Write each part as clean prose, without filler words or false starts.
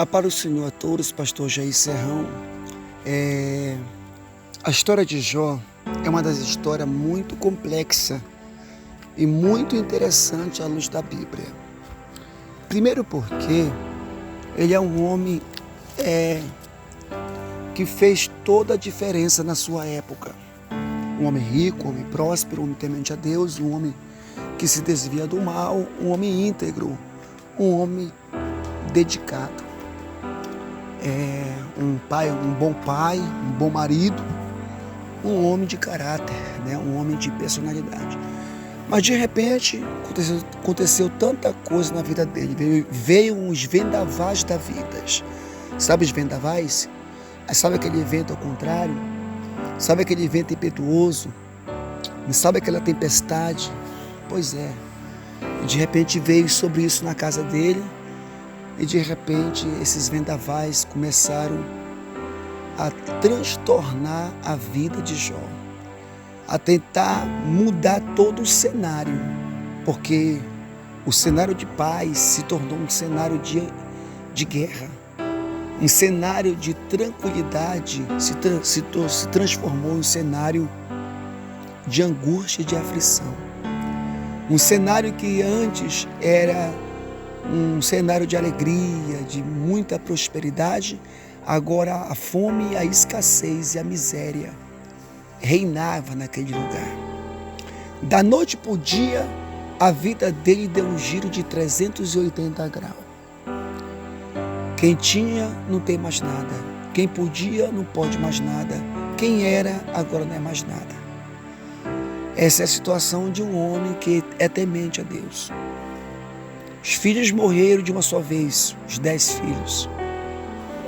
A para o Senhor a todos, pastor Jair Serrão. A história de Jó é uma das histórias muito complexa e muito interessante à luz da Bíblia. Primeiro porque ele é um homem que fez toda a diferença na sua época. Um homem rico, um homem próspero, um homem temente a Deus, um homem que se desvia do mal, um homem íntegro, um homem dedicado. Um bom pai, um bom marido, um homem de caráter, um homem de personalidade. Mas de repente aconteceu tanta coisa na vida dele, veio uns vendavais da vida. Sabe os vendavais? Sabe aquele vento ao contrário? Sabe aquele vento impetuoso? Sabe aquela tempestade? Pois é, de repente veio sobre isso na casa dele. E de repente esses vendavais começaram a transtornar a vida de Jó, a tentar mudar todo o cenário, porque o cenário de paz se tornou um cenário de guerra, um cenário de tranquilidade se transformou em um cenário de angústia e de aflição. Um cenário que antes era um cenário de alegria, de muita prosperidade, agora a fome, a escassez e a miséria reinava naquele lugar. Da noite para o dia, a vida dele deu um giro de 380 graus. Quem tinha não tem mais nada. Quem podia não pode mais nada. Quem era agora não é mais nada. Essa é a situação de um homem que é temente a Deus. Os filhos morreram de uma só vez, os 10 filhos.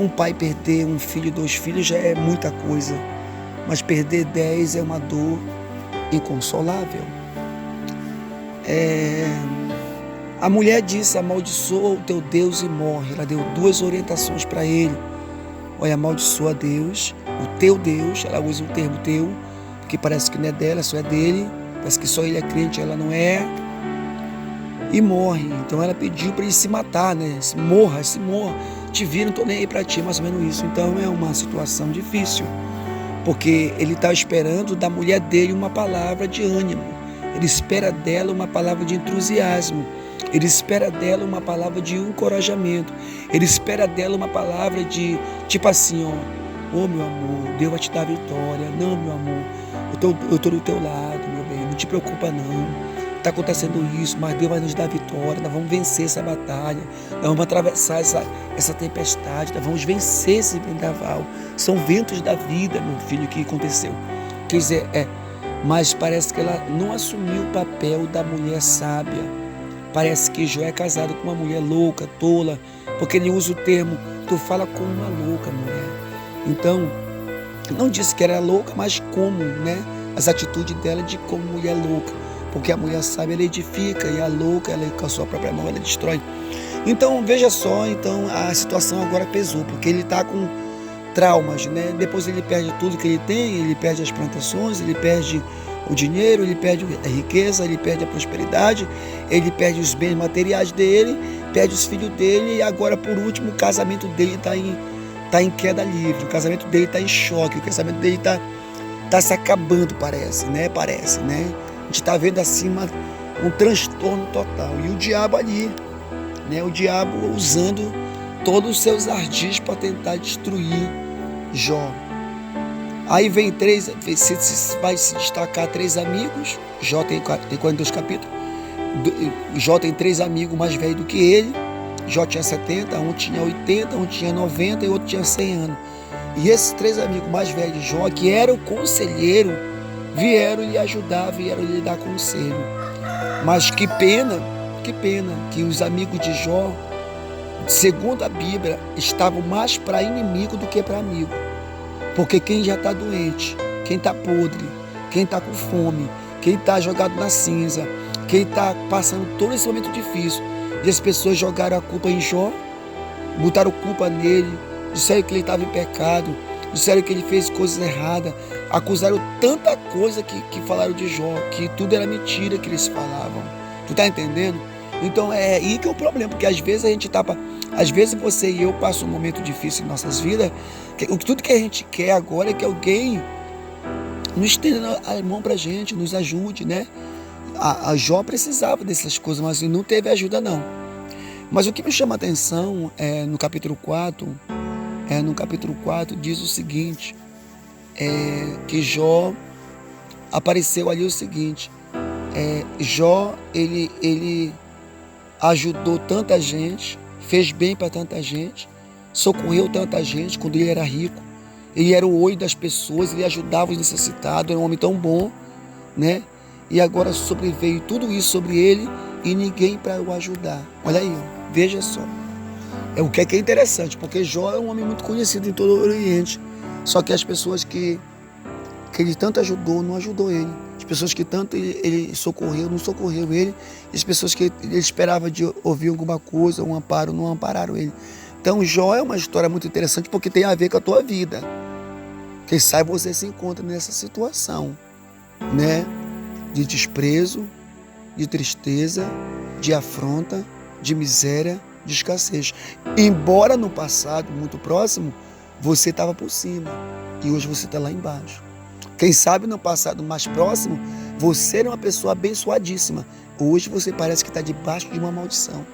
Um pai perder um filho e 2 filhos já é muita coisa, mas perder 10 é uma dor inconsolável. A mulher disse: amaldiçoa o teu Deus e morre. Ela deu 2 orientações para ele. Olha, amaldiçoa Deus, o teu Deus. Ela usa o termo teu, porque parece que não é dela, só é dele. Parece que só ele é crente, ela não é. E morre. Então ela pediu para ele se matar, se morra, te vi, não estou nem aí para ti, mais ou menos isso. Então é uma situação difícil, porque ele está esperando da mulher dele uma palavra de ânimo, ele espera dela uma palavra de entusiasmo, ele espera dela uma palavra de encorajamento, ele espera dela uma palavra de tipo assim, ô meu amor, Deus vai te dar vitória. Não, meu amor, eu estou do teu lado, meu bem, não te preocupa não. Está acontecendo isso, mas Deus vai nos dar vitória, nós vamos vencer essa batalha, nós vamos atravessar essa tempestade, nós vamos vencer esse vendaval. São ventos da vida, meu filho, que aconteceu. Quer dizer, mas parece que ela não assumiu o papel da mulher sábia. Parece que Jó é casado com uma mulher louca, tola, porque ele usa o termo, tu fala como uma louca mulher. Então, não disse que era louca, mas como, as atitudes dela de como mulher louca. Porque a mulher sábia, ela edifica, e a louca, ela com a sua própria mão, ela destrói. Então, veja só, a situação agora pesou, porque ele está com traumas, Depois ele perde tudo que ele tem, ele perde as plantações, ele perde o dinheiro, ele perde a riqueza, ele perde a prosperidade, ele perde os bens materiais dele, perde os filhos dele, e agora, por último, o casamento dele está em queda livre, o casamento dele está em choque, o casamento dele está se acabando, parece. A gente está vendo assim um transtorno total. E o diabo ali, o diabo usando todos os seus ardis para tentar destruir Jó. Aí vem vai se destacar 3 amigos. Jó tem 42 capítulos. Jó tem 3 amigos mais velhos do que ele. Jó tinha 70, um tinha 80, um tinha 90 e outro tinha 100 anos. E esses 3 amigos mais velhos de Jó, que eram conselheiro, vieram lhe ajudar, vieram lhe dar conselho. Mas que pena que os amigos de Jó, segundo a Bíblia, estavam mais para inimigo do que para amigo. Porque quem já está doente, quem está podre, quem está com fome, quem está jogado na cinza, quem está passando todo esse momento difícil, e as pessoas jogaram a culpa em Jó, botaram culpa nele, disseram que ele estava em pecado, disseram que ele fez coisas erradas, acusaram tanta coisa que falaram de Jó, que tudo era mentira que eles falavam. Tu tá entendendo? Então é aí que é o problema, porque às vezes a gente às vezes você e eu passam um momento difícil em nossas vidas, tudo que a gente quer agora é que alguém nos estenda a mão pra gente, nos ajude, né? A Jó precisava dessas coisas, mas não teve ajuda não. Mas o que me chama a atenção no capítulo 4, diz o seguinte, que Jó apareceu ali o seguinte, Jó, ele ajudou tanta gente, fez bem para tanta gente, socorreu tanta gente quando ele era rico, ele era o olho das pessoas, ele ajudava os necessitados, era um homem tão bom, né? E agora sobreveio tudo isso sobre ele e ninguém para o ajudar. Olha aí, veja só. O que é interessante, porque Jó é um homem muito conhecido em todo o Oriente, só que as pessoas que ele tanto ajudou, não ajudou ele. As pessoas que tanto ele socorreu, não socorreu ele. E as pessoas que ele esperava de ouvir alguma coisa, um amparo, não ampararam ele. Então Jó é uma história muito interessante porque tem a ver com a tua vida. Quem sabe você se encontra nessa situação, né? De desprezo, de tristeza, de afronta, de miséria, de escassez. Embora no passado muito próximo, você estava por cima e hoje você está lá embaixo. Quem sabe no passado mais próximo, você era uma pessoa abençoadíssima. Hoje você parece que está debaixo de uma maldição.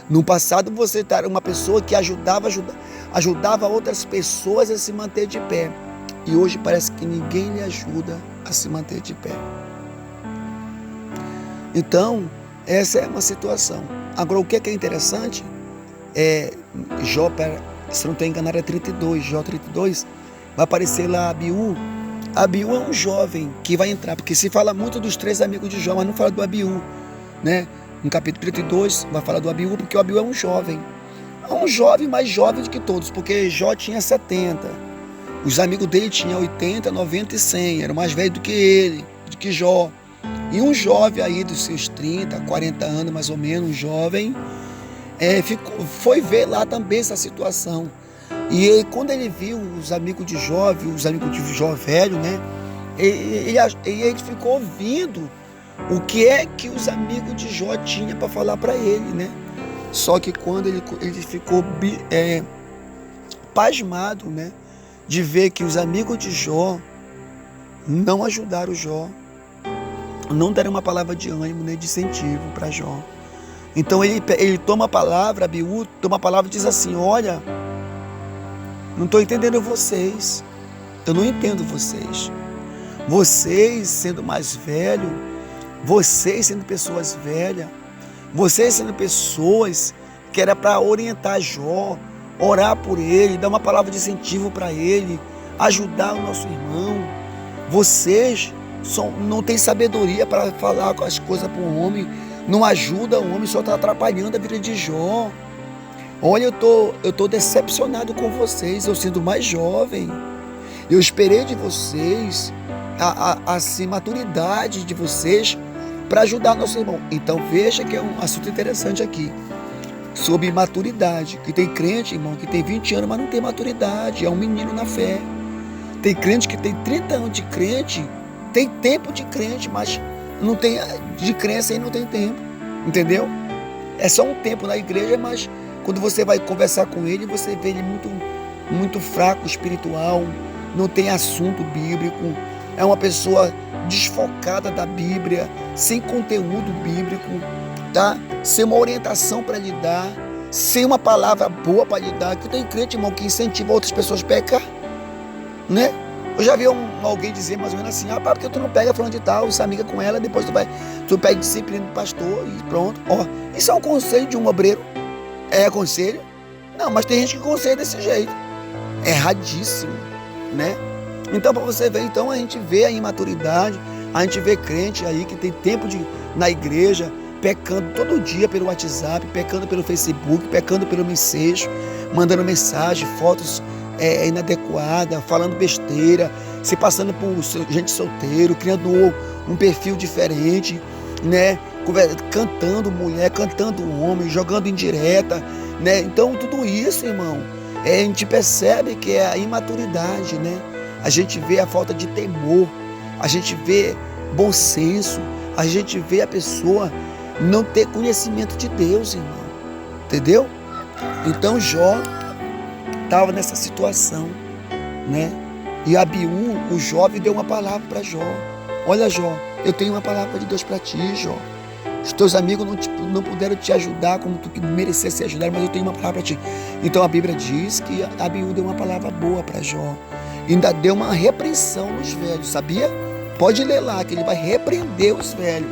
No passado você era uma pessoa que ajudava outras pessoas a se manter de pé. E hoje parece que ninguém lhe ajuda a se manter de pé. Então, essa é uma situação. Agora, o que é interessante Jó, se não estou enganado, é 32, Jó 32, vai aparecer lá Abiú. Abiú é um jovem que vai entrar, porque se fala muito dos 3 amigos de Jó, mas não fala do Abiú, né? No capítulo 32 vai falar do Abiú, porque o Abiú é um jovem. É um jovem mais jovem do que todos, porque Jó tinha 70. Os amigos dele tinham 80, 90 e 100, eram mais velhos do que ele, do que Jó. E um jovem aí dos seus 30, 40 anos mais ou menos, um jovem, foi ver lá também essa situação. E ele, quando ele viu os amigos de Jó, velho, né? Ele ficou ouvindo o que é que os amigos de Jó tinham para falar para ele, né? Só que quando ele ficou pasmado, né? De ver que os amigos de Jó não ajudaram Jó, não deram uma palavra de ânimo nem de incentivo para Jó. Então ele toma a palavra, Abiú toma a palavra e diz assim: olha, não estou entendendo vocês, eu não entendo vocês. Vocês sendo mais velhos, vocês sendo pessoas velhas, vocês sendo pessoas que era para orientar Jó, orar por ele, dar uma palavra de incentivo para ele, ajudar o nosso irmão. Vocês não têm sabedoria para falar as coisas para o homem, não ajuda o homem, só está atrapalhando a vida de Jó. Olha, eu tô decepcionado com vocês, eu sendo mais jovem. Eu esperei de vocês a maturidade de vocês para ajudar nosso irmão. Então veja que é um assunto interessante aqui, sobre maturidade. Que tem crente, irmão, que tem 20 anos, mas não tem maturidade, é um menino na fé. Tem crente que tem 30 anos de crente, tem tempo de crente, mas não tem de crença e não tem tempo, entendeu? É só um tempo na igreja, mas quando você vai conversar com ele, você vê ele muito fraco espiritual, não tem assunto bíblico, é uma pessoa desfocada da Bíblia, sem conteúdo bíblico, tá? Sem uma orientação para lhe dar, sem uma palavra boa para lhe dar. Que tem crente, irmão, que incentiva outras pessoas a pecar, né? Eu já vi alguém dizer mais ou menos assim: ah, porque tu não pega falando de tal, se amiga com ela, depois tu pede disciplina do pastor e pronto. Ó, isso é um conselho de um obreiro? É conselho? Não, mas tem gente que conselha desse jeito. É erradíssimo, né? Então, para você ver, então a gente vê a imaturidade, a gente vê crente aí que tem tempo na igreja, pecando todo dia pelo WhatsApp, pecando pelo Facebook, pecando pelo Messenger, mandando mensagem, fotos inadequada, falando besteira, se passando por gente solteiro, criando um perfil diferente, né? Cantando mulher, cantando homem, jogando indireta, né? Então tudo isso, irmão, a gente percebe que é a imaturidade, né? A gente vê a falta de temor, a gente vê bom senso, a gente vê a pessoa não ter conhecimento de Deus, irmão. Entendeu? Então Jó estava nessa situação, né? E Abiú, o jovem, deu uma palavra para Jó. Olha, Jó, eu tenho uma palavra de Deus para ti, Jó. Os teus amigos não puderam te ajudar como tu merecesse ser ajudado, mas eu tenho uma palavra para ti. Então a Bíblia diz que Abiú deu uma palavra boa para Jó. Ainda deu uma repreensão nos velhos, sabia? Pode ler lá que ele vai repreender os velhos.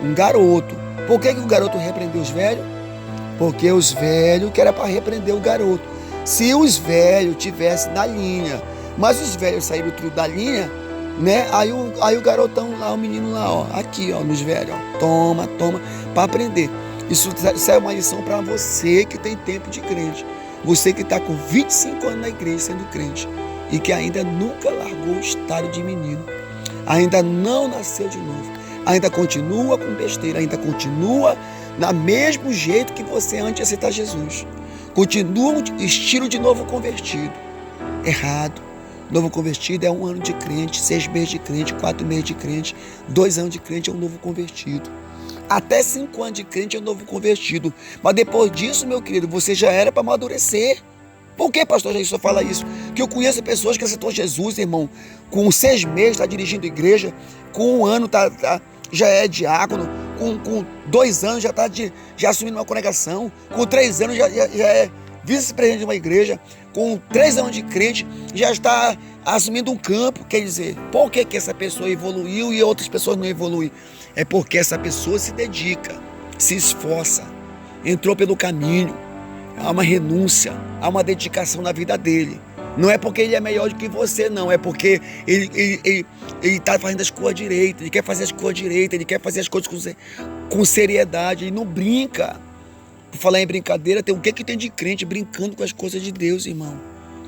Um garoto. Por que o garoto repreendeu os velhos? Porque os velhos que era para repreender o garoto. Se os velhos tivessem na linha, mas os velhos saíram tudo da linha, né? Aí o garotão lá, o menino lá, ó, aqui, ó, nos velhos, ó, toma, para aprender. Isso é uma lição para você que tem tempo de crente. Você que está com 25 anos na igreja sendo crente e que ainda nunca largou o estado de menino, ainda não nasceu de novo, ainda continua com besteira, ainda continua do mesmo jeito que você antes de aceitar Jesus. Continua um estilo de novo convertido. Errado. Novo convertido é 1 ano de crente, 6 meses de crente, 4 meses de crente, 2 anos de crente é um novo convertido. Até 5 anos de crente é um novo convertido. Mas depois disso, meu querido, você já era para amadurecer. Por que, pastor Jair só fala isso? Que eu conheço pessoas que aceitou Jesus, irmão, com 6 meses está dirigindo igreja, com 1 ano já é diácono, com 2 anos já assumindo uma congregação, com 3 anos já é vice-presidente de uma igreja, com 3 anos de crente já está assumindo um campo. Quer dizer, por que essa pessoa evoluiu e outras pessoas não evoluem? É porque essa pessoa se dedica, se esforça, entrou pelo caminho, há uma renúncia, há uma dedicação na vida dele. Não é porque ele é melhor do que você, não. É porque ele está fazendo as coisas direito. Ele quer fazer as coisas direito. Ele quer fazer as coisas com seriedade. Ele não brinca. Por falar em brincadeira, tem o que tem de crente brincando com as coisas de Deus, irmão?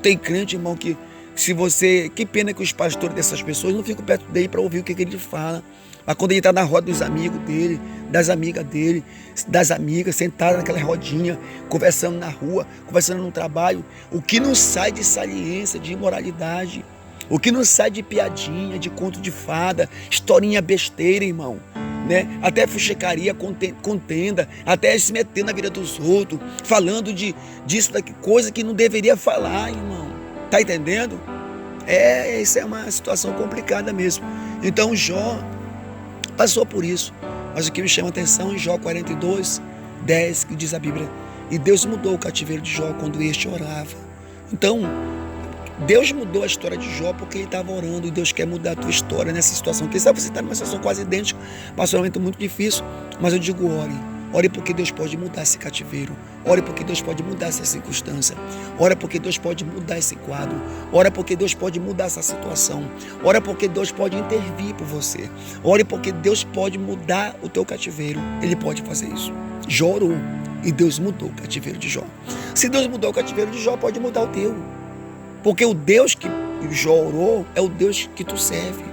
Tem crente, irmão, que se você... Que pena que os pastores dessas pessoas não ficam perto dele para ouvir o que ele fala. Mas quando ele está na roda dos amigos dele, das amigas dele, das amigas, sentado naquela rodinha, conversando na rua, conversando no trabalho, o que não sai de saliência, de imoralidade, o que não sai de piadinha, de conto de fada, historinha besteira, irmão, né? Até fuxicaria, contenda, até se meter na vida dos outros, falando disso, daqui, coisa que não deveria falar, irmão. Tá entendendo? Isso é uma situação complicada mesmo. Então Jó passou por isso. Mas o que me chama a atenção em Jó 42, 10, que diz a Bíblia: e Deus mudou o cativeiro de Jó quando este orava. Então, Deus mudou a história de Jó porque ele estava orando, e Deus quer mudar a tua história nessa situação. Quem sabe você está numa situação quase idêntica, passou um momento muito difícil, mas eu digo ore. Ore porque Deus pode mudar esse cativeiro. Ore porque Deus pode mudar essa circunstância. Ore porque Deus pode mudar esse quadro. Ore porque Deus pode mudar essa situação. Ore porque Deus pode intervir por você. Ore porque Deus pode mudar o teu cativeiro. Ele pode fazer isso. Jó orou e Deus mudou o cativeiro de Jó. Se Deus mudou o cativeiro de Jó, pode mudar o teu. Porque o Deus que Jó orou é o Deus que tu serve.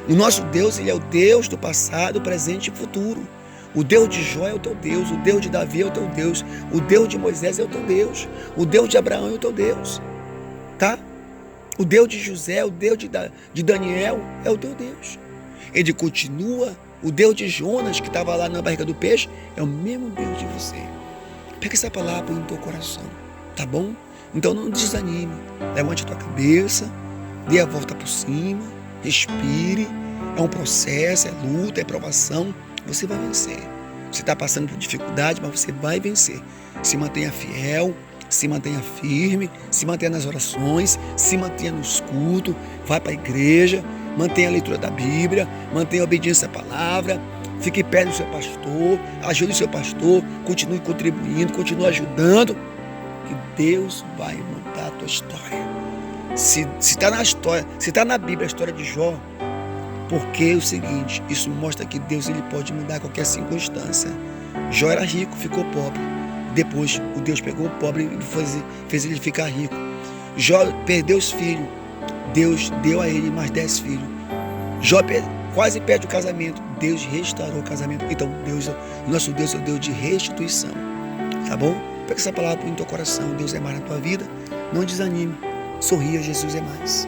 O nosso Deus, ele é o Deus do passado, presente e futuro. O Deus de Jó é o teu Deus, o Deus de Davi é o teu Deus, o Deus de Moisés é o teu Deus, o Deus de Abraão é o teu Deus, tá? O Deus de José, o Deus de Daniel é o teu Deus. Ele continua, o Deus de Jonas, que estava lá na barriga do peixe, é o mesmo Deus de você. Pega essa palavra no teu coração, tá bom? Então não desanime, levante a tua cabeça, dê a volta por cima, respire, é um processo, é luta, é provação. Você vai vencer. Você está passando por dificuldade, mas você vai vencer. Se mantenha fiel, se mantenha firme, se mantenha nas orações, se mantenha nos cultos, vai para a igreja, mantenha a leitura da Bíblia, mantenha a obediência à palavra, fique perto do seu pastor, ajude o seu pastor, continue contribuindo, continue ajudando, que Deus vai mudar a tua história. Se está na história, se está na Bíblia a história de Jó, porque é o seguinte, isso mostra que Deus ele pode mudar qualquer circunstância. Jó era rico, ficou pobre. Depois, o Deus pegou o pobre e fez ele ficar rico. Jó perdeu os filhos. Deus deu a ele mais 10 filhos. Jó quase perde o casamento. Deus restaurou o casamento. Então, nosso Deus é o Deus de restituição. Tá bom? Pega essa palavra no teu coração. Deus é mais na tua vida. Não desanime. Sorria, Jesus é mais.